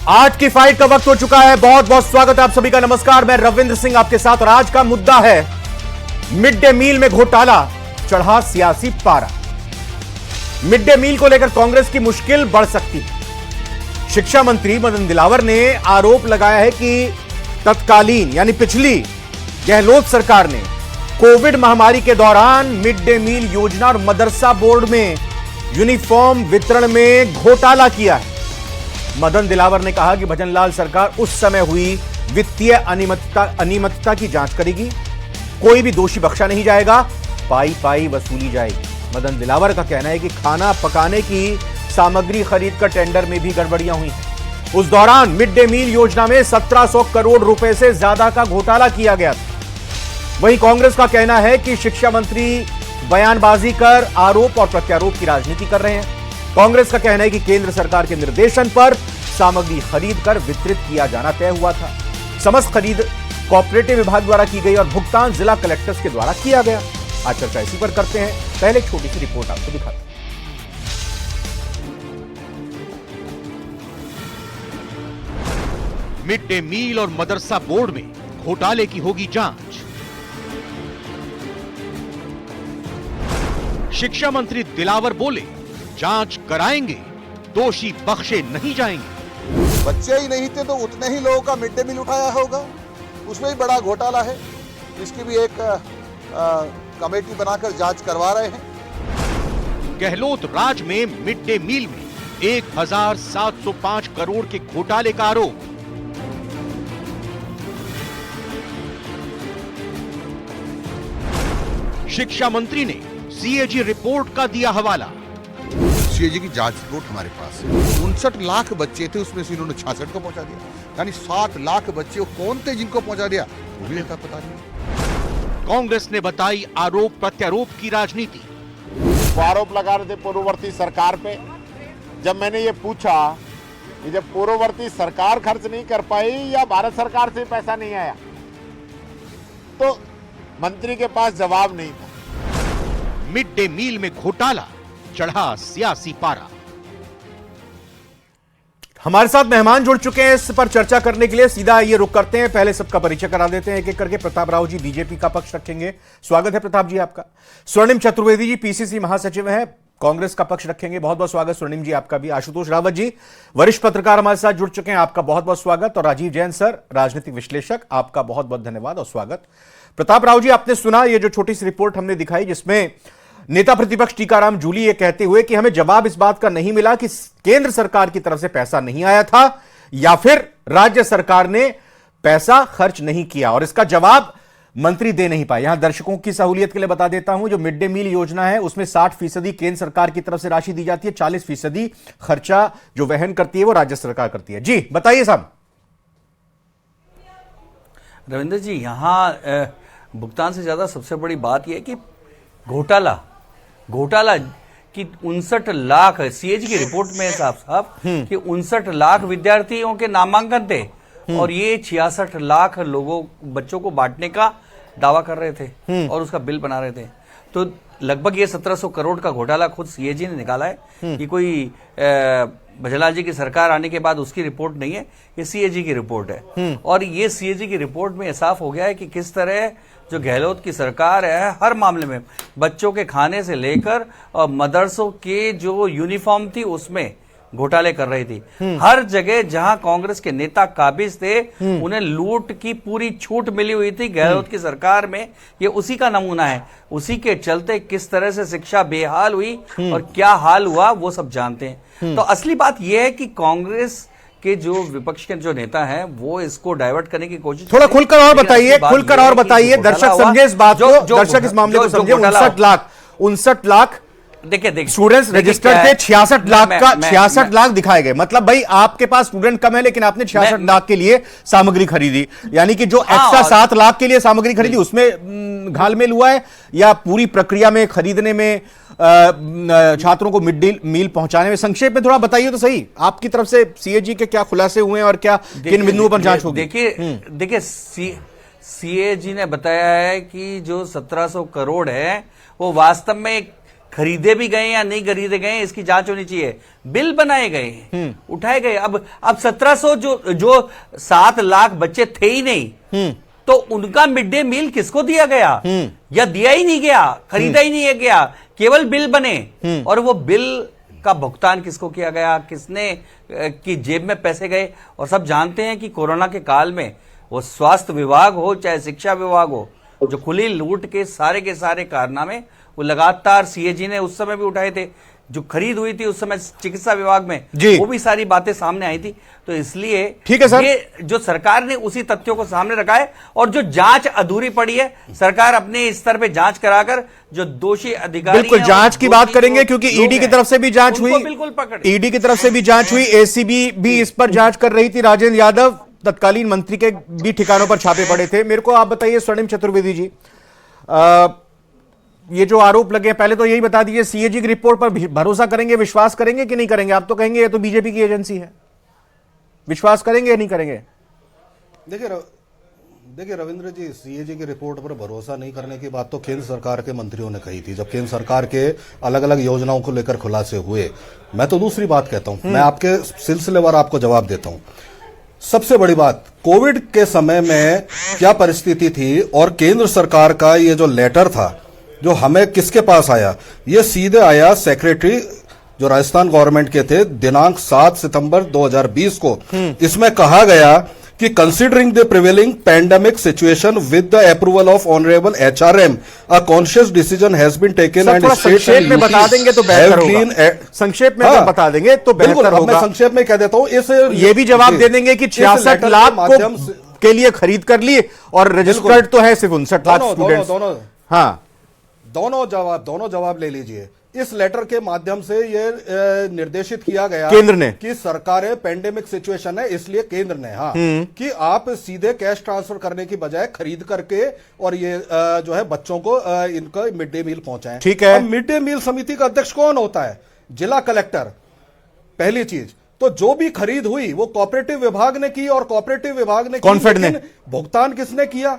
आज की फाइट का वक्त हो चुका है। बहुत बहुत स्वागत है आप सभी का। नमस्कार, मैं रविंद्र सिंह आपके साथ और आज का मुद्दा है मिड डे मील में घोटाला, चढ़ा सियासी पारा। मिड डे मील को लेकर कांग्रेस की मुश्किल बढ़ सकती है। शिक्षा मंत्री मदन दिलावर ने आरोप लगाया है कि तत्कालीन यानी पिछली गहलोत सरकार ने कोविड महामारी के दौरान मिड डे मील योजना और मदरसा बोर्ड में यूनिफॉर्म वितरण में घोटाला किया है। मदन दिलावर ने कहा कि भजनलाल सरकार उस समय हुई वित्तीय अनियमितता की जांच करेगी, कोई भी दोषी बख्शा नहीं जाएगा, पाई पाई वसूली जाएगी। मदन दिलावर का कहना है कि खाना पकाने की सामग्री खरीद कर टेंडर में भी गड़बड़ियां हुई। उस दौरान मिड डे मील योजना में 1700 करोड़ रुपए से ज्यादा का घोटाला किया गया था। वहीं कांग्रेस का कहना है कि शिक्षा मंत्री बयानबाजी कर आरोप और प्रत्यारोप की राजनीति कर रहे हैं। कांग्रेस का कहना है कि केंद्र सरकार के निर्देशन पर सामग्री खरीद कर वितरित किया जाना तय हुआ था। समस्त खरीद कोऑपरेटिव विभाग द्वारा की गई और भुगतान जिला कलेक्टर्स के द्वारा किया गया। आज चर्चा इसी पर करते हैं। पहले एक छोटी सी रिपोर्ट आपको दिखाते हैं। मिड डे मील और मदरसा बोर्ड में घोटाले की होगी जांच। शिक्षा मंत्री दिलावर बोले, जांच कराएंगे, दोषी बख्शे नहीं जाएंगे। बच्चे ही नहीं थे तो उतने ही लोगों का मिड डे मील उठाया होगा, उसमें भी बड़ा घोटाला है। इसकी भी एक कमेटी बनाकर जांच करवा रहे हैं। गहलोत राज में मिड डे मील में 1705 करोड़ के घोटाले का आरोप। शिक्षा मंत्री ने सीएजी रिपोर्ट का दिया हवाला। सीएजी की जांच रिपोर्ट हमारे पास है। 59 लाख बच्चे थे, उसमें से इन्होंने 66 को पहुंचा दिया, यानी 7 लाख बच्चे कौन थे जिनको पहुंचा दिया वो भी इनका पता नहीं। कांग्रेस ने बताई आरोप प्रत्यारोप की राजनीति। वो आरोप लगा रहे थे पूर्ववर्ती सरकार पे। जब मैंने ये पूछा कि जब पूर्ववर्ती सरकार खर्च नहीं कर पाई या भारत सरकार से पैसा नहीं आया, तो मंत्री के पास जवाब नहीं था। मिड डे मील में घोटाला, चढ़ा सियासी पारा। हमारे साथ मेहमान जुड़ चुके हैं इस पर चर्चा करने के लिए। सीधा ये रुक करते हैं, पहले सबका परिचय करा देते हैं एक एक करके। प्रताप राव जी बीजेपी का पक्ष रखेंगे, स्वागत है प्रताप जी आपका। स्वर्णिम चतुर्वेदी जी पीसीसी महासचिव हैं, कांग्रेस का पक्ष रखेंगे, बहुत बहुत स्वागत स्वर्णिम जी आपका भी। आशुतोष रावत जी वरिष्ठ पत्रकार हमारे साथ जुड़ चुके हैं, आपका बहुत बहुत स्वागत। और राजीव जैन सर राजनीतिक विश्लेषक, आपका बहुत बहुत धन्यवाद और स्वागत। प्रताप राव जी, आपने सुना ये जो छोटी सी रिपोर्ट हमने दिखाई जिसमें नेता प्रतिपक्ष टीकाराम जूली ये कहते हुए कि हमें जवाब इस बात का नहीं मिला कि केंद्र सरकार की तरफ से पैसा नहीं आया था या फिर राज्य सरकार ने पैसा खर्च नहीं किया, और इसका जवाब मंत्री दे नहीं पाए। यहां दर्शकों की सहूलियत के लिए बता देता हूं, जो मिड डे मील योजना है उसमें 60% केंद्र सरकार की तरफ से राशि दी जाती है, 40% खर्चा जो वहन करती है वो राज्य सरकार करती है। जी बताइए साहब। रविंद्र जी, यहां भुगतान से ज्यादा सबसे बड़ी बात यह है कि घोटाला कि 59 लाख सीएजी की रिपोर्ट में साफ कि 59 लाख विद्यार्थियों के नामांकन थे और ये 66 लाख बच्चों को बांटने का दावा कर रहे थे और उसका बिल बना रहे थे। तो लगभग ये 1700 करोड़ का घोटाला खुद सीएजी ने निकाला है। ये कोई भजनलाल जी की सरकार आने के बाद उसकी रिपोर्ट नहीं है, ये सीएजी की रिपोर्ट है। और ये सीएजी की रिपोर्ट में साफ हो गया है कि किस तरह जो गहलोत की सरकार है हर मामले में बच्चों के खाने से लेकर और मदरसों के जो यूनिफॉर्म थी उसमें घोटाले कर रही थी। हर जगह जहां कांग्रेस के नेता काबिज थे उन्हें लूट की पूरी छूट मिली हुई थी गहलोत की सरकार में। ये उसी का नमूना है। उसी के चलते किस तरह से शिक्षा बेहाल हुई और क्या हाल हुआ वो सब जानते हैं। तो असली बात यह है कि कांग्रेस के जो विपक्ष के जो नेता हैं वो इसको डाइवर्ट करने की कोशिश। थोड़ा खुलकर और बताइए, खुलकर और बताइए, दर्शक समझे इस बात को, दर्शक इस मामले को समझे। 59 लाख देखिए स्टूडेंट्स रजिस्टर्ड थे, 66 लाख का 66 लाख दिखाए गए। मतलब भाई आपके पास स्टूडेंट कम है लेकिन आपने 66 लाख के लिए सामग्री खरीदी, यानी कि जो एक्स्ट्रा 7 लाख के लिए सामग्री खरीदी उसमें घालमेल हुआ है या पूरी प्रक्रिया में खरीदने में छात्रों को मिड डे मील पहुंचाने में? संक्षेप में थोड़ा बताइए तो सही, आपकी तरफ से सीएजी के क्या खुलासे हुए हैं और क्या किन बिंदुओं पर जांच होगी? देखिए सीएजी ने बताया है कि जो 1700 करोड़ है वो वास्तव में खरीदे भी गए या नहीं खरीदे गए इसकी जांच होनी चाहिए। बिल बनाए गए, उठाए गए। अब 1700 जो 7 लाख बच्चे थे ही नहीं, तो उनका मिड डे मील किसको दिया गया या दिया ही नहीं गया, खरीदा ही नहीं गया, केवल बिल बने। और वो बिल का भुगतान किसको किया गया, किसने की जेब में पैसे गए। और सब जानते हैं कि कोरोना के काल में वो स्वास्थ्य विभाग हो चाहे शिक्षा विभाग हो, जो खुली लूट के सारे कारनामे वो लगातार सीएजी ने उस समय भी उठाए थे। जो खरीद हुई थी उस समय चिकित्सा विभाग में, वो भी सारी बातें सामने आई थी। तो इसलिए ठीक है सर, ये जो सरकार ने उसी तथ्यों को सामने रखा है। और जो जांच अधूरी पड़ी है, सरकार अपने स्तर पे जांच कराकर जो दोषी अधिकारी बिल्कुल जांच की बात करेंगे, क्योंकि ईडी की तरफ से भी जांच हुई, बिल्कुल पकड़, ईडी की तरफ से भी जांच हुई, एसीबी भी इस पर जांच कर रही थी। राजेंद्र यादव तत्कालीन मंत्री के भी ठिकानों पर छापे पड़े थे। मेरे को आप बताइए स्वर्णिम चतुर्वेदी जी, ये जो आरोप लगे, पहले तो यही बता दीजिए, सीएजी की रिपोर्ट पर भरोसा करेंगे, विश्वास करेंगे कि नहीं करेंगे? आप तो कहेंगे ये तो बीजेपी की एजेंसी है, विश्वास करेंगे या नहीं करेंगे? देखिए रविंद्र जी, सीएजी की रिपोर्ट पर भरोसा नहीं करने की बात तो केंद्र सरकार के मंत्रियों ने कही थी, जब केंद्र सरकार के अलग अलग योजनाओं को लेकर खुलासे हुए। मैं तो दूसरी बात कहता हूं, मैं आपके सिलसिलेवार आपको जवाब देता हूं। सबसे बड़ी बात, कोविड के समय में क्या परिस्थिति थी और केंद्र सरकार का ये जो लेटर था जो हमें किसके पास आया, ये सीधे आया सेक्रेटरी जो राजस्थान गवर्नमेंट के थे, दिनांक 7 सितंबर 2020 को। इसमें कहा गया कि considering the prevailing pandemic situation with the approval of honourable HRM a conscious decision has been taken and संक्षेप में बता देंगे तो बेहतर होगा। संक्षेप में अगर बता देंगे तो बेहतर होगा। मैं संक्षेप में कह देता हूं, इस ये भी जवाब दे देंगे कि 66 लाख के लिए खरीद कर ली और रजिस्टर्ड तो है सिर्फ 59 लाख स्टूडेंट्स। हाँ, दोनों जवाब ले लीजिए। इस लेटर के माध्यम से ये निर्देशित किया गया केंद्र ने कि सरकारें पेंडेमिक सिचुएशन है, इसलिए केंद्र ने कि आप सीधे कैश ट्रांसफर करने की बजाय खरीद करके और ये जो है बच्चों को इनका मिड डे मील पहुंचाएं। ठीक है। मिड डे मील समिति का अध्यक्ष कौन होता है? जिला कलेक्टर। पहली चीज तो जो भी खरीद हुई वो कोऑपरेटिव विभाग ने की, और कोऑपरेटिव विभाग ने कॉन्फेड ने। भुगतान किसने किया?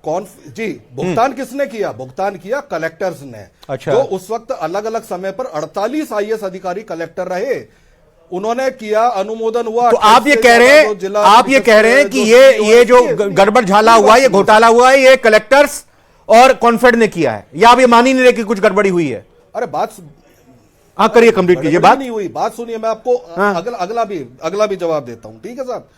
भुगतान किसने किया? भुगतान किया कलेक्टर्स ने। अच्छा। जो उस वक्त अलग अलग समय पर 48 आईएएस अधिकारी कलेक्टर रहे, उन्होंने किया, अनुमोदन हुआ। तो आप ये कह रहे हैं कि ये जो गड़बड़ झाला हुआ है, ये घोटाला हुआ है, ये कलेक्टर्स और कॉन्फेड ने किया है, या आप ये मान ही नहीं रहे कि कुछ गड़बड़ी हुई है? अरे बात करिए, कंप्लीट कीजिए बात। नहीं हुई, बात सुनिए, मैं आपको अगला भी जवाब देता हूं, ठीक है साहब।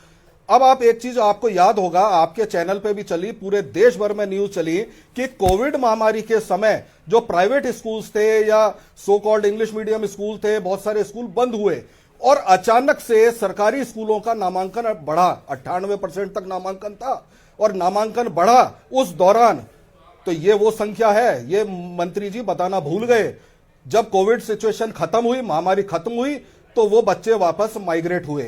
अब आप एक चीज आपको याद होगा, आपके चैनल पे भी चली, पूरे देश भर में न्यूज चली कि कोविड महामारी के समय जो प्राइवेट स्कूल्स थे या so called English medium school थे, बहुत सारे स्कूल बंद हुए और अचानक से सरकारी स्कूलों का नामांकन बढ़ा। 98% तक नामांकन था और नामांकन बढ़ा उस दौरान। तो ये वो संख्या है, ये मंत्री जी बताना भूल गए। जब कोविड सिचुएशन खत्म हुई, महामारी खत्म हुई, तो वो बच्चे वापस माइग्रेट हुए।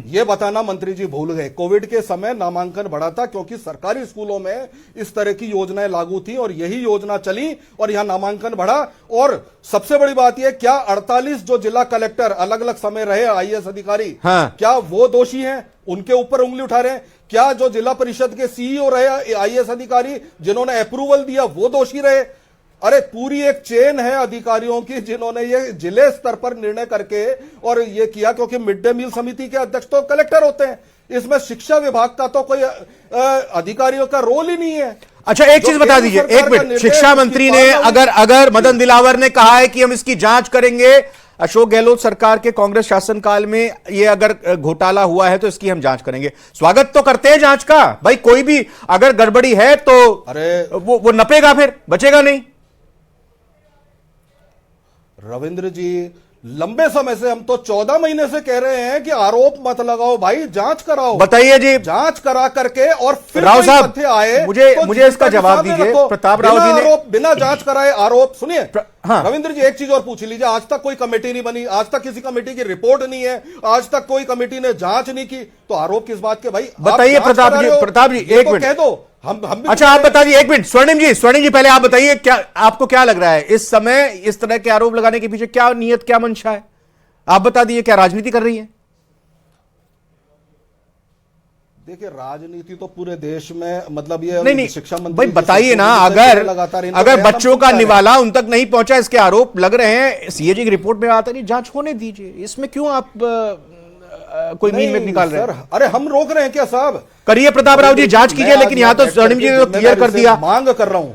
ये बताना मंत्री जी भूल गए। कोविड के समय नामांकन बढ़ा था क्योंकि सरकारी स्कूलों में इस तरह की योजनाएं लागू थी और यही योजना चली और यहां नामांकन बढ़ा। और सबसे बड़ी बात यह, क्या 48 जो जिला कलेक्टर अलग अलग समय रहे आईएएस अधिकारी, क्या वो दोषी हैं? उनके ऊपर उंगली उठा रहे हैं? क्या जो जिला परिषद के सीईओ रहे आईएएस अधिकारी जिन्होंने अप्रूवल दिया वो दोषी रहे? अरे पूरी एक चेन है अधिकारियों की जिन्होंने ये जिले स्तर पर निर्णय करके और ये किया, क्योंकि मिड डे मील समिति के अध्यक्ष तो कलेक्टर होते हैं। इसमें शिक्षा विभाग का तो कोई अधिकारियों का रोल ही नहीं है। अच्छा, एक चीज बता दीजिए, एक मिनट, शिक्षा मंत्री ने अगर मदन दिलावर ने कहा है कि हम इसकी जांच करेंगे, अशोक गहलोत सरकार के कांग्रेस शासनकाल में ये अगर घोटाला हुआ है तो इसकी हम जांच करेंगे। स्वागत तो करते हैं जांच का भाई, कोई भी अगर गड़बड़ी है तो अरे वो नपेगा, फिर बचेगा नहीं। रविंद्र जी, लंबे समय से हम तो 14 महीने से कह रहे हैं कि आरोप मत लगाओ भाई, जांच कराओ। बताइए जी। जांच करा करके और फिर राव साहब तथ्य आए, मुझे इसका जवाब दीजिए। प्रताप राव जी ने बिना जांच कराए आरोप, सुनिए रविंद्र जी, एक चीज और पूछ लीजिए, आज तक कोई कमेटी नहीं बनी, आज तक किसी कमेटी की रिपोर्ट नहीं है, आज तक कोई कमेटी ने जांच नहीं की, तो आरोप किस बात के भाई? बताइए प्रताप जी, एक मिनट कह दो। हम अच्छा, आप बताइए, एक मिनट, स्वर्णिम जी पहले आप बताइए, क्या आपको क्या लग रहा है इस समय इस तरह के आरोप लगाने के पीछे क्या नियत, क्या मंशा है? आप बता दीजिए, क्या राजनीति कर रही है? देखिए, राजनीति तो पूरे देश में, मतलब ये नहीं शिक्षा मंत्री भाई बताइए ना, अगर बच्चों का निवाला उन तक नहीं पहुंचा, इसके आरोप लग रहे हैं, सीएजी की रिपोर्ट में आता नहीं, जांच होने दीजिए, इसमें क्यों आप कोई मीन में निकाल रहे हैं? अरे हम रोक रहे हैं क्या साहब? करिए प्रताप राव जी, जांच कीजिए, लेकिन यहां तो स्वर्णिम जी ने तो क्लियर कर दिया, मांग कर रहा हूं,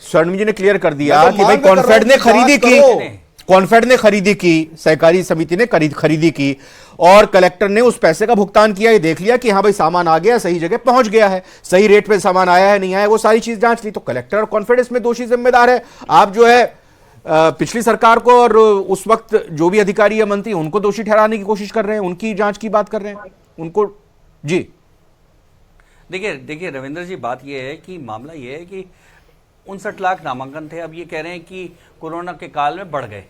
स्वर्णिम जी ने क्लियर कर दिया कि भाई कॉन्फेड ने खरीदी की, कॉन्फेड ने खरीदी की, सहकारी समिति ने खरीदी की, और कलेक्टर ने उस पैसे का भुगतान किया, ये देख लिया कि हाँ भाई सामान आ गया, सही जगह पहुंच गया है, सही रेट पे सामान आया है नहीं आया, वो सारी चीज जांच ली, तो कलेक्टर और कॉन्फेड इसमें दोषी जिम्मेदार है। आप जो है पिछली सरकार को और उस वक्त जो भी अधिकारी या मंत्री उनको दोषी ठहराने की कोशिश कर रहे हैं, उनकी जांच की बात कर रहे हैं उनको। जी देखिए रविंद्र जी, बात यह है कि मामला यह है कि 59 लाख नामांकन थे, अब ये कह रहे हैं कि कोरोना के काल में बढ़ गए।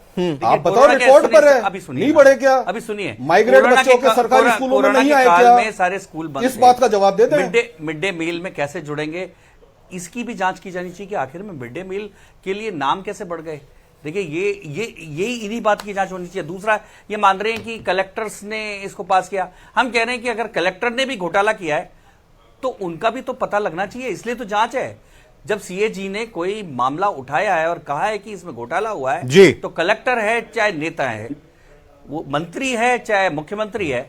आप बताओ, रिकॉर्ड पर है, अभी सुनिए, नहीं बढ़े क्या? अभी सुनिए, माइग्रेट बच्चों के सरकारी स्कूलों में नहीं आए क्या? में सारे स्कूल बंद, इस बात का जवाब देते हैं। मिड डे मील में कैसे जुड़ेंगे, इसकी भी जांच की जानी चाहिए कि आखिर में मिड डे मील के लिए नाम कैसे बढ़ गए। देखिए, ये इन्हीं बात की जांच होनी चाहिए। दूसरा, ये मान रहे हैं कि कलेक्टर्स ने इसको पास किया, हम कह रहे हैं कि अगर कलेक्टर ने भी घोटाला किया है तो उनका भी तो पता लगना चाहिए, इसलिए तो जांच है। जब सीएजी ने कोई मामला उठाया है और कहा है कि इसमें घोटाला हुआ है जी, तो कलेक्टर है चाहे नेता है, वो मंत्री है चाहे मुख्यमंत्री है,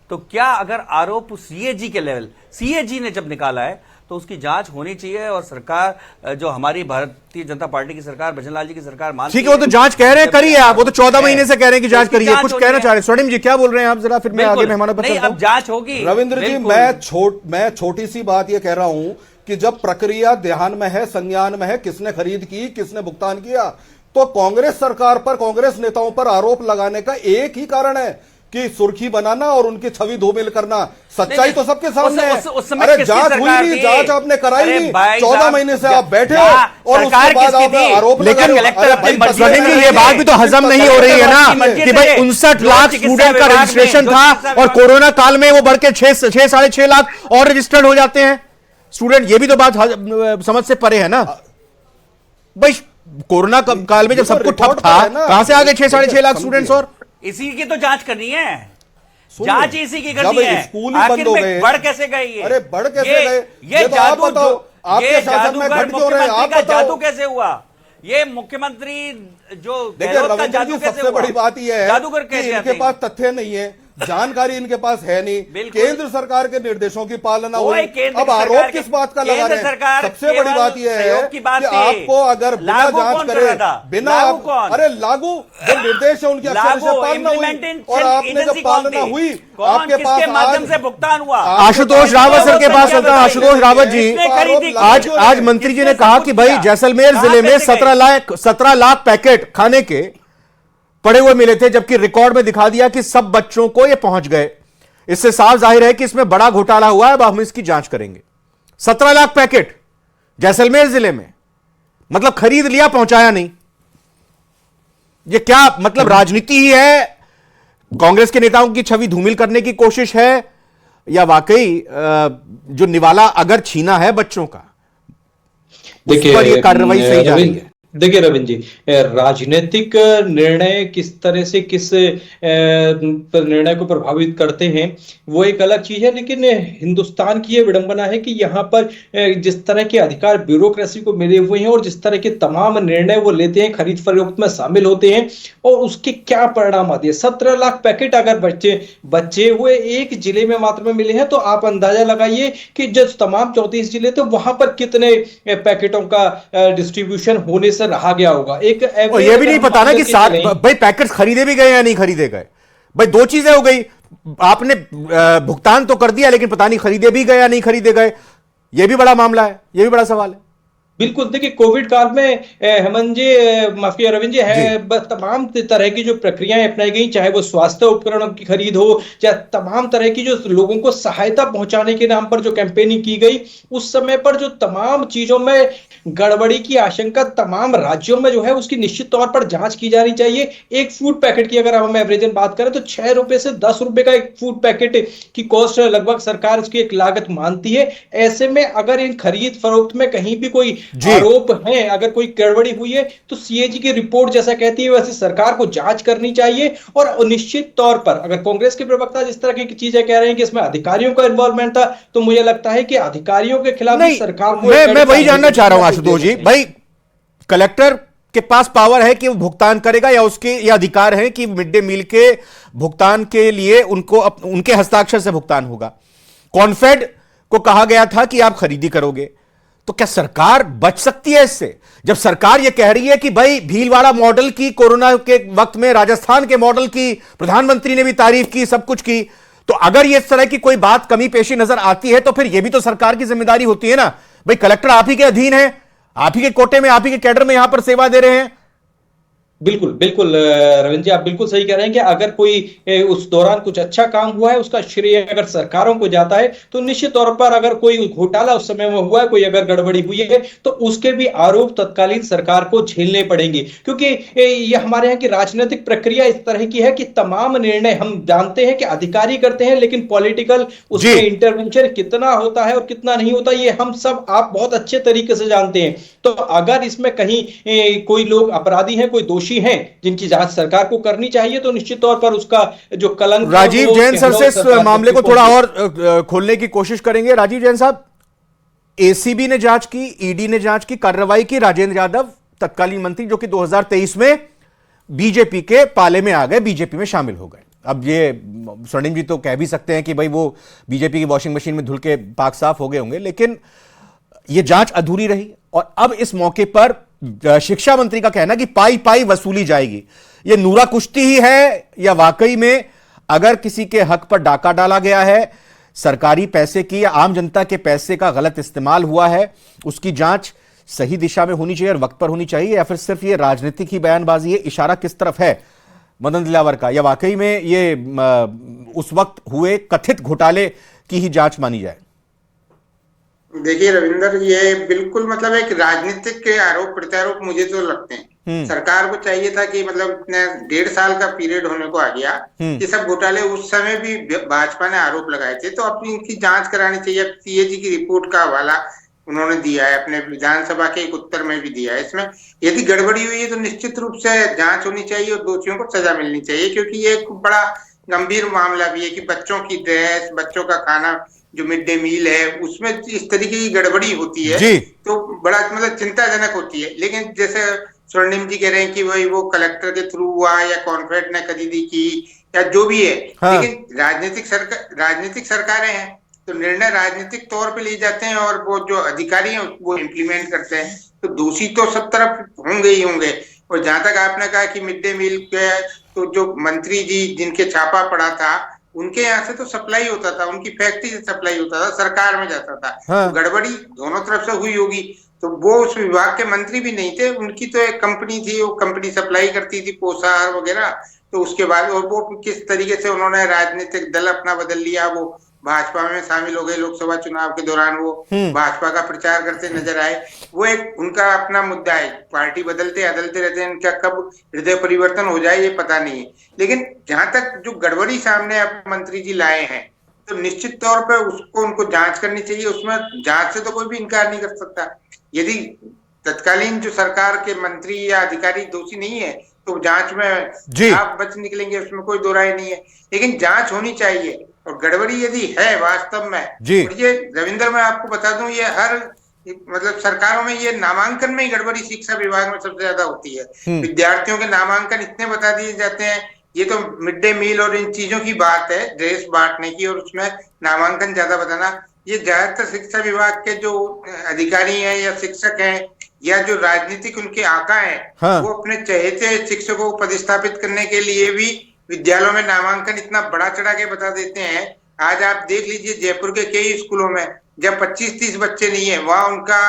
तो क्या अगर आरोप सीएजी के लेवल, सीएजी ने जब निकाला है तो उसकी जांच होनी चाहिए। और सरकार, जो हमारी भारतीय जनता पार्टी की सरकार, भजनलाल जी की सरकार मानती है, ठीक है, वो तो जांच कह रहे हैं, करिए आप, वो तो 14 महीने से कह रहे हैं कि जांच करिए, कुछ कहना चाह रहे हैं। स्वर्णिम जी क्या बोल रहे हैं आप, जरा फिर मैं आगे मेहमानों पर चलता हूं। अब जांच होगी रविंद्र जी, मैं छोटी सी बात ये कह रहा हूं कि जब प्रक्रिया ध्यान में है, संज्ञान में है, किसने खरीद की, किसने भुगतान किया, तो कांग्रेस सरकार पर, कांग्रेस नेताओं पर आरोप लगाने का एक ही कारण है कि सुर्खी बनाना और उनकी छवि धूमिल करना। सच्चाई तो सबके सामने है। अरे जांच हुई नहीं, जांच आपने कराई नहीं, 14 महीने से आप बैठे हो और उसके बाद आप आरोप लगा रहे हो। स्वर्णिम जी, ये बात भी तो हजम नहीं हो रही है ना कि भाई 59 लाख स्टूडेंट का रजिस्ट्रेशन था और कोरोना काल में वो बढ़ के 6-6.5 लाख और रजिस्टर्ड हो जाते हैं स्टूडेंट। ये भी तो बात समझ से परे है ना भाई। कोरोना काल में जब सब कुछ ठप था, कहां से आ गए 6-6.5 लाख स्टूडेंट्स? और इसी की तो जांच करनी है, जांच इसी की करनी है। स्कूल ही बंद हो गए, बढ़ कैसे गए ये? अरे बढ़ कैसे गए? ये जादू, आपके शासन में घट क्यों रहे? आप बताओ, जादू कैसे हुआ? ये मुख्यमंत्री जो देखिए रविंद्र जी, सबसे बड़ी बात यह है जादूगर कि इनके पास तथ्य नहीं है, जानकारी इनके पास है नहीं, केंद्र सरकार के निर्देशों की पालना हुई, अब आरोप किस बात का लगा रहे हैं? सबसे बड़ी बात यह है कि आपको अगर बिना जांच करे, बिना अरे लागू जो निर्देश है उनकी अक्षर से पालना हुई, और आपने जब पालना हुई, आपके पास माध्यम से भुगतान हुआ। आशुतोष रावत सर के पास चलता हूं। आशुतोष रावत जी, आज मंत्री जी ने कहा कि भाई जैसलमेर जिले में 17 लाख पैकेट खाने के पड़े हुए मिले थे, जबकि रिकॉर्ड में दिखा दिया कि सब बच्चों को ये पहुंच गए। इससे साफ जाहिर है कि इसमें बड़ा घोटाला हुआ है। अब हम इसकी जांच करेंगे। 17 लाख पैकेट जैसलमेर जिले में, मतलब खरीद लिया, पहुंचाया नहीं। ये क्या मतलब राजनीति ही है? कांग्रेस के नेताओं की छवि धूमिल करने की कोशिश है, या वाकई जो निवाला अगर छीना है बच्चों का, उस पर यह कार्रवाई सही जा रही है? देखिए रविंद्र जी, राजनीतिक निर्णय किस तरह से किस निर्णय को प्रभावित करते हैं वो एक अलग चीज है, लेकिन हिंदुस्तान की यह विडंबना है कि यहाँ पर जिस तरह के अधिकार ब्यूरोक्रेसी को मिले हुए हैं और जिस तरह के तमाम निर्णय वो लेते हैं, खरीद फरोख्त में शामिल होते हैं, और उसके क्या परिणाम आते हैं। 17 लाख पैकेट अगर बच्चे हुए एक जिले में मात्र में मिले हैं, तो आप अंदाजा लगाइए कि जो तमाम 34 जिले थे वहां पर कितने पैकेटों का डिस्ट्रीब्यूशन होने से रहा गया होगा। एक ये भी नहीं पता ना कि भाई पैकेट्स खरीदे भी गए या नहीं खरीदे गए। भाई दो चीजें हो गई, आपने भुगतान तो कर दिया, लेकिन पता नहीं खरीदे भी गए या नहीं खरीदे गए। यह भी बड़ा मामला है, यह भी बड़ा सवाल है। बिल्कुल, देखिए कोविड काल में हेमंत जी, माफ किया रविंद्र जी, है तमाम तरह की जो प्रक्रियाएं अपनाई गई, चाहे वो स्वास्थ्य उपकरणों की खरीद हो, चाहे तमाम तरह की जो लोगों को सहायता पहुंचाने के नाम पर जो कैंपेनिंग की गई, उस समय पर जो तमाम चीजों में गड़बड़ी की आशंका तमाम राज्यों में जो है उसकी निश्चित तौर पर जांच की जानी चाहिए। एक फूड पैकेट की अगर हम एवरेजन बात करें तो 6 रुपए से 10 रुपए का एक फूड पैकेट की कॉस्ट लगभग सरकार उसकी एक लागत मानती है। ऐसे में अगर इन खरीद फरोख्त में कहीं भी कोई आरोप हैं, अगर कोई गड़बड़ी हुई है तो सीएजी की रिपोर्ट जैसा कहती है वैसे सरकार को जांच करनी चाहिए। और निश्चित तौर पर अगर कांग्रेस के प्रवक्ता जिस तरह की चीजें कह रहे हैं कि इसमें अधिकारियों का इन्वॉल्वमेंट था, तो मुझे लगता है कि अधिकारियों के खिलाफ नहीं, सरकार को मैं वही जानना चाह रहा हूं आशुतोष जी, भाई कलेक्टर के पास पावर है कि वो भुगतान करेगा या उसके ये अधिकार है कि मिड डे मील के भुगतान के लिए उनको उनके हस्ताक्षर से भुगतान होगा। कॉन्फेड को कहा गया था कि आप खरीदी करोगे, तो क्या सरकार बच सकती है इससे? जब सरकार यह कह रही है कि भाई भीलवाड़ा मॉडल की, कोरोना के वक्त में राजस्थान के मॉडल की प्रधानमंत्री ने भी तारीफ की, सब कुछ की, तो अगर ये इस तरह की कोई बात कमी पेशी नजर आती है तो फिर यह भी तो सरकार की जिम्मेदारी होती है ना। भाई कलेक्टर आप ही के अधीन है, आप ही के कोटे में, आप ही के कैडर में यहां पर सेवा दे रहे हैं। बिल्कुल बिल्कुल रविंद्र जी, आप बिल्कुल सही कह रहे हैं कि अगर कोई उस दौरान कुछ अच्छा काम हुआ है उसका श्रेय अगर सरकारों को जाता है, तो निश्चित तौर पर अगर कोई घोटाला उस समय में हुआ है, कोई अगर गड़बड़ी हुई है, तो उसके भी आरोप तत्कालीन सरकार को झेलने पड़ेंगे। क्योंकि ये हमारे यहाँ की राजनीतिक प्रक्रिया इस तरह की है कि तमाम निर्णय हम जानते हैं कि अधिकारी करते हैं, लेकिन पॉलिटिकल उसमें इंटरवेंशन कितना होता है और कितना नहीं होता ये हम सब आप बहुत अच्छे तरीके से जानते हैं। तो अगर इसमें कहीं कोई लोग अपराधी हैं, कोई दोषी हैं जिनकी जांच सरकार को करनी चाहिए, तो निश्चित तौर पर उसका जो कलंक। राजीव जैन सर से इस मामले को थोड़ा और खोलने की कोशिश करेंगे। राजीव जैन साहब, एसीबी ने जांच की, ईडी ने जांच की, कार्रवाई की, राजेंद्र यादव तत्कालीन मंत्री जो कि 2023 में बीजेपी के पाले में आ गए, बीजेपी में शामिल हो गए। अब ये स्वर्णिम जी तो कह भी सकते हैं कि भाई वो बीजेपी की वॉशिंग मशीन में धुल के पाक साफ हो गए होंगे, लेकिन ये जांच अधूरी रही और अब इस मौके पर शिक्षा मंत्री का कहना कि पाई पाई वसूली जाएगी। यह नूरा कुश्ती ही है या वाकई में अगर किसी के हक पर डाका डाला गया है, सरकारी पैसे की या आम जनता के पैसे का गलत इस्तेमाल हुआ है, उसकी जांच सही दिशा में होनी चाहिए और वक्त पर होनी चाहिए, या फिर सिर्फ ये राजनीतिक ही बयानबाजी है? इशारा किस तरफ है मदन दिलावर का, या वाकई में ये उस वक्त हुए कथित घोटाले की ही जांच मानी जाए? देखिए रविंदर, ये बिल्कुल मतलब एक राजनीतिक के आरोप प्रत्यारोप मुझे तो लगते हैं। सरकार को चाहिए था कि मतलब इतने 1.5 साल का पीरियड होने को आ गया, ये सब घोटाले उस समय भी भाजपा ने आरोप लगाए थे, तो अपनी इनकी जांच करानी चाहिए। सीएजी की रिपोर्ट का हवाला उन्होंने दिया है, अपने विधानसभा के एक उत्तर में भी दिया है। इसमें यदि गड़बड़ी हुई है तो निश्चित रूप से जांच होनी चाहिए और दोषियों को सजा मिलनी चाहिए, क्योंकि ये एक बड़ा गंभीर मामला भी है कि बच्चों की ड्रेस, बच्चों का खाना, जो मिड डे मील है, उसमें इस तरीके की गड़बड़ी होती है तो बड़ा मतलब चिंताजनक होती है। लेकिन जैसे स्वर्णिम जी कह रहे हैं कि वही वो कलेक्टर के थ्रू हुआ या कॉन्फेड ने खरीदी की या जो भी है, लेकिन राजनीतिक सरकारें हैं तो निर्णय राजनीतिक तौर पे लिए जाते हैं और वो जो अधिकारी हैं वो इम्प्लीमेंट करते हैं, तो दोषी तो सब तरफ होंगे ही होंगे। और जहां तक आपने कहा कि मिड डे मील के, तो जो मंत्री जी जिनके छापा पड़ा था उनके यहाँ से तो सप्लाई होता था, उनकी फैक्ट्री से सप्लाई होता था, सरकार में जाता था। तो गड़बड़ी दोनों तरफ से हुई होगी, तो वो उस विभाग के मंत्री भी नहीं थे, उनकी तो एक कंपनी थी, वो कंपनी सप्लाई करती थी पोषाहार वगैरह। तो उसके बाद और वो किस तरीके से उन्होंने राजनीतिक दल अपना बदल लिया, वो भाजपा में शामिल हो गए, लोकसभा चुनाव के दौरान वो भाजपा का प्रचार करते नजर आए। वो एक उनका अपना मुद्दा है, पार्टी बदलते रहते हैं, इनका कब हृदय परिवर्तन हो जाए ये पता नहीं है। लेकिन जहां तक जो गड़बड़ी सामने अब मंत्री जी लाए हैं, तो निश्चित तौर पर उसको उनको जांच करनी चाहिए, उसमें जांच से तो कोई भी इनकार नहीं कर सकता। यदि तत्कालीन जो सरकार के मंत्री या अधिकारी दोषी नहीं है तो जांच में आप बच निकलेंगे, उसमें कोई दो राय नहीं है, लेकिन जांच होनी चाहिए। और गड़बड़ी यदि है वास्तव में, और ये रविंदर मैं आपको बता दूं, ये हर मतलब सरकारों में ये नामांकन में ही गड़बड़ी शिक्षा विभाग में सबसे ज्यादा होती है। विद्यार्थियों के नामांकन इतने बता दिए जाते हैं, ये तो मिड डे मील और इन चीजों की बात है, ड्रेस बांटने की, और उसमें नामांकन ज्यादा बताना, ये ज्यादातर शिक्षा विभाग के जो अधिकारी हैं या शिक्षक हैं या जो राजनीतिक उनके आका हैं, वो अपने चहेते शिक्षकों को पदस्थापित करने के लिए भी विद्यालयों में नामांकन इतना बड़ा चढ़ा के बता देते हैं। आज आप देख लीजिए जयपुर के कई स्कूलों में जब 25-30 बच्चे नहीं है, वहां उनका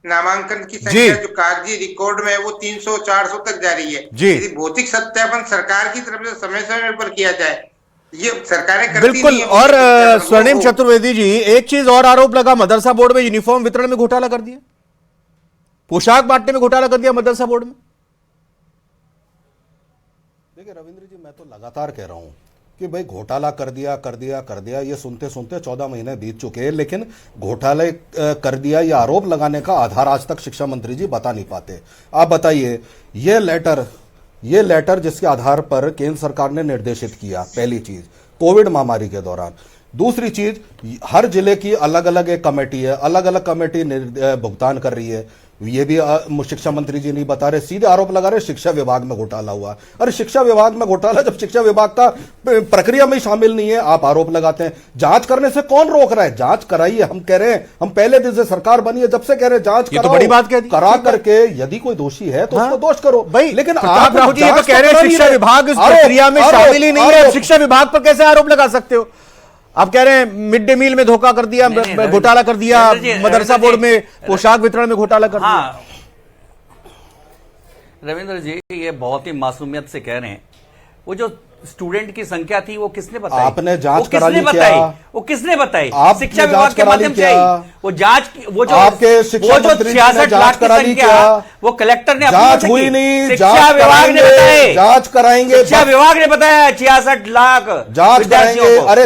नामांकन की संख्या जो कागजी रिकॉर्ड में है वो 300-400 तक जा रही है। यदि भौतिक सत्यापन सरकार की तरफ से समय समय पर किया जाए, ये सरकारें करती बिल्कुल नहीं है। और स्वर्णिम चतुर्वेदी जी, एक चीज और आरोप लगा, मदरसा बोर्ड में यूनिफॉर्म वितरण में घोटाला कर दिया, पोशाक बांटने में घोटाला कर दिया मदरसा बोर्ड में। देखिए रविंद्र जी, मैं तो लगातार कह रहा हूं कि भाई घोटाला कर दिया, ये सुनते सुनते 14 महीने बीत चुके हैं, लेकिन घोटाले कर दिया ये आरोप लगाने का आधार आज तक शिक्षा मंत्री जी बता नहीं पाते। आप बताइए, ये लेटर जिसके आधार पर केंद्र सरकार ने निर्देशित किया, पहली चीज कोविड महामारी के दौरान। दूसरी चीज, हर जिले की अलग अलग एक कमेटी है, अलग अलग कमेटी भुगतान कर रही है, ये भी शिक्षा मंत्री जी नहीं बता रहे, सीधे आरोप लगा रहे शिक्षा विभाग में घोटाला हुआ। अरे शिक्षा विभाग में घोटाला, जब शिक्षा विभाग का प्रक्रिया में शामिल नहीं है आप आरोप लगाते हैं। जांच करने से कौन रोक रहा है? जांच कराइए, हम कह रहे हैं, हम पहले दिन से सरकार बनी है जब से कह रहे हैं जांच कराओ, तो बड़ी बात कह दी, करा करके यदि कोई दोषी है तो उसको दोष करो भाई। लेकिन आप ये तो कह रहे हैं शिक्षा विभाग इस प्रक्रिया में शामिल ही नहीं है, शिक्षा विभाग पर कैसे आरोप लगा सकते हो? आप कह रहे हैं मिड डे मील में धोखा कर दिया, घोटाला कर दिया, मदरसा बोर्ड में पोशाक वितरण में घोटाला कर दिया। रविंद्र जी, ये बहुत ही मासूमियत से कह रहे हैं। वो जो स्टूडेंट की संख्या थी वो किसने बताई? आपने जांच करा ली क्या? वो किसने बताई? आप शिक्षा विभाग के माध्यम से वो जांच, वो जो आपके शिक्षा मंत्री जी ने जांच करा ली क्या? वो कलेक्टर ने जांच हुई नहीं, शिक्षा विभाग ने बताया, जांच कराएंगे, शिक्षा विभाग ने बताया 66 लाख जांच कराएंगे। अरे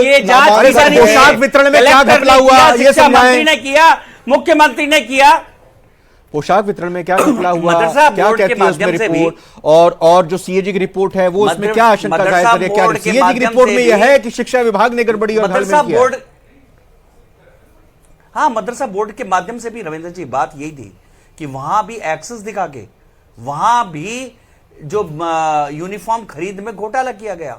ये जांच पोशाक वितरण में क्या घपला हुआ ये शिक्षा मंत्री ने किया, मुख्यमंत्री ने किया। पोशाक वितरण में क्या घपला हुआ, मदरसा क्या बोर्ड के कहती है उसमें माध्यम से भी, रिपोर्ट, और जो सीएजी की रिपोर्ट है वो उसमें क्या आशंका जाहिर करे? क्या सीएजी की रिपोर्ट में यह है कि शिक्षा विभाग ने गड़बड़ी और मदरसा बोर्ड, हाँ, मदरसा बोर्ड के माध्यम से भी रविंद्र जी बात यही थी कि वहां भी एक्सेस दिखा के वहां भी जो यूनिफॉर्म खरीद में घोटाला किया गया,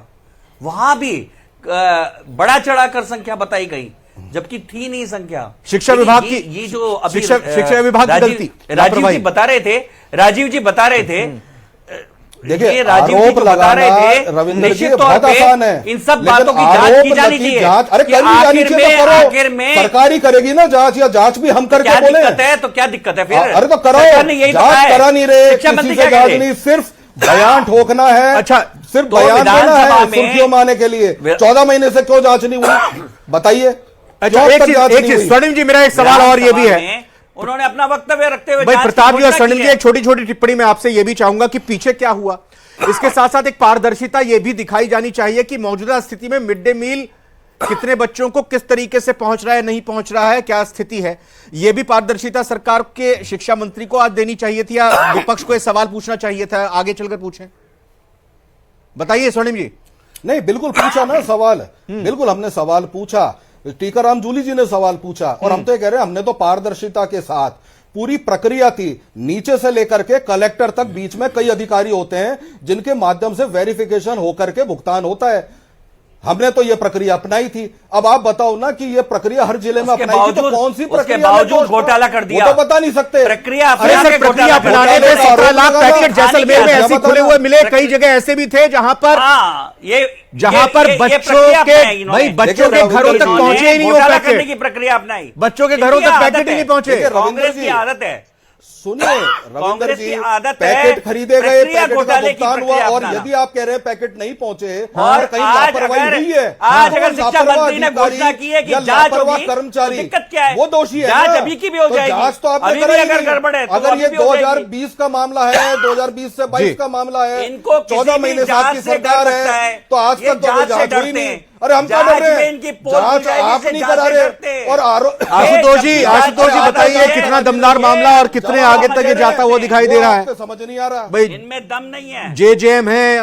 वहां भी बड़ा चढ़ाकर संख्या बताई गई जबकि थी नहीं संख्या। शिक्षा विभाग की ये जो अभी शिक्षा विभाग की गलती, राजीव जी बता रहे थे, देखिए आरोप लगाना रविंद्र जी बहुत आसान है, इन सब बातों की जांच की जानी चाहिए। अरे आखिर में सरकारी करेगी ना जांच, या जांच भी हम करके बोले? दिक्कत है तो क्या दिक्कत है फिर? अरे तो करो, जांच करा नहीं रहे, किसी से जांच नहीं, सिर्फ बयान ठोकना है। अच्छा, सिर्फ बयान देना है सुर्खियों में आने के लिए। 14 महीने से क्यों जांच नहीं हुई बताइए? अच्छा, एक चीज स्वर्णिम जी, मेरा एक सवाल और ये भी है, उन्होंने अपना वक्तव्य रखते हुए भाई प्रताप जी और स्वर्णिम जी, एक छोटी छोटी टिप्पणी मैं आपसे ये भी चाहूंगा कि पीछे क्या हुआ, इसके साथ साथ एक पारदर्शिता ये भी दिखाई जानी चाहिए कि मौजूदा स्थिति में मिड डे मील कितने बच्चों को किस तरीके से पहुंच रहा है, नहीं पहुंच रहा है, क्या स्थिति है, यह भी पारदर्शिता सरकार के शिक्षा मंत्री को आज देनी चाहिए थी, या विपक्ष को यह सवाल पूछना चाहिए था? आगे चलकर पूछें, बताइए स्वर्णिम जी। नहीं, बिल्कुल पूछा ना सवाल, बिल्कुल हमने सवाल पूछा, टीकाराम जूली जी ने सवाल पूछा, और हम तो कह रहे हैं हमने तो पारदर्शिता के साथ पूरी प्रक्रिया थी, नीचे से लेकर के कलेक्टर तक, बीच में कई अधिकारी होते हैं जिनके माध्यम से वेरिफिकेशन होकर के भुगतान होता है, हमने तो यह प्रक्रिया अपनाई थी। अब आप बताओ ना कि यह प्रक्रिया हर जिले में अपनाई थी, तो कौन सी प्रक्रिया में बावजूद घोटाला कर दिया? वो तो बता नहीं सकते। प्रक्रिया अपनाने में 17 लाख पैकेट जैसलमेर में ऐसे खुले हुए मिले, कई जगह ऐसे भी थे जहां पर बच्चों के घरों तक पहुंचे ही नहीं, वो करने की प्रक्रिया अपनाई, बच्चों के घरों तक पैकेट ही नहीं पहुंचे। कांग्रेस की आदत है, सुनिए रविंद्र जी, पैकेट खरीदे गए, पैकेट का भुगतान हुआ, और यदि आप कह रहे हैं पैकेट नहीं पहुंचे और कहीं लापरवाही हुई है, आज अगर शिक्षा मंत्री ने घोषणा की है कि जांच होगी, कर्मचारी दिक्कत क्या है? वो दोषी है, जांच अभी की भी हो जाएगी। जांच तो आपने कराई नहीं। गड़बड़ है अगर ये 2020 का मामला है, 2020 से 22 का मामला है, इनको 14 महीने से आपकी सरकार है, तो आज तक तो जांच हुई नहीं। अरे हम क्या कर रहे हैं? जांच आप नहीं करा रहे। और आशुतोष जी बताइए, कितना दमदार मामला और कितने आगे तक ये जाता हुआ दिखाई दे रहा है? समझ नहीं आ रहा भाई, इनमें दम नहीं है। जेजेएम है,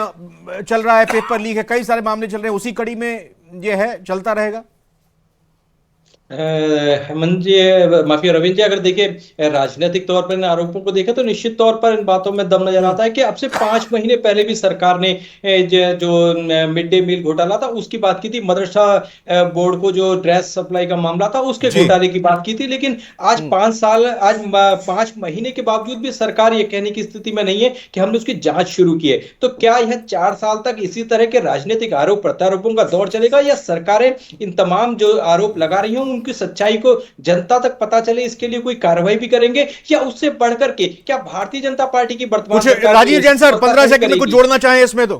चल रहा है, पेपर लीक है, कई सारे मामले चल रहे हैं, उसी कड़ी में ये है, चलता रहेगा। हेमंत जी, माफी रविंद्र जी, अगर देखिए राजनीतिक तौर पर इन आरोपों को देखें तो निश्चित तौर पर इन बातों में दम नजर आता है कि अब से 5 महीने पहले भी सरकार ने जो मिड डे मील घोटाला था उसकी बात की थी, मदरसा बोर्ड को जो ड्रेस सप्लाई का मामला था उसके घोटाले की बात की थी, लेकिन आज 5 महीने के बावजूद भी सरकार ये कहने की स्थिति में नहीं है कि हमने उसकी जांच शुरू की है। तो क्या यह 4 साल तक इसी तरह के राजनीतिक आरोप प्रत्यारोपों का दौर चलेगा, या सरकारें इन तमाम जो आरोप लगा रही हों उनकी सच्चाई को जनता तक पता चले इसके लिए कोई कार्रवाई भी करेंगे, या उससे बढ़कर के क्या भारतीय जनता पार्टी की वर्तमान राजीव जैन सर 15 सेकंड में कुछ जोड़ना चाहें इसमें? तो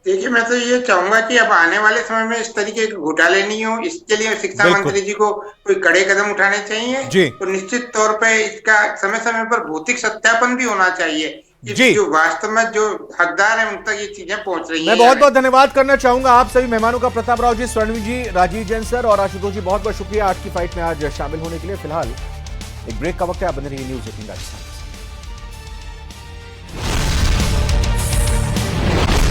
देखिए, मैं तो ये चाहूंगा कि अब आने वाले समय में इस तरीके के घोटाले नहीं हो, इसके लिए शिक्षा मंत्री जी को कोई कड़े कदम उठाने चाहिए, और निश्चित तौर पे इसका समय समय पर भौतिक सत्यापन भी होना चाहिए जी। जो वास्तव में जो हकदार है उन तक ये चीजें पहुंच रही मैं हैं। बहुत बहुत धन्यवाद करना चाहूंगा आप सभी मेहमानों का, प्रताप राव जी, स्वर्णवी जी, राजीव जैन सर और आशुतोष जी, बहुत बहुत शुक्रिया आज की फाइट में आज शामिल होने के लिए। फिलहाल एक ब्रेक का वक्त है, आप बने रहिए न्यूज़ 18 राजस्थान।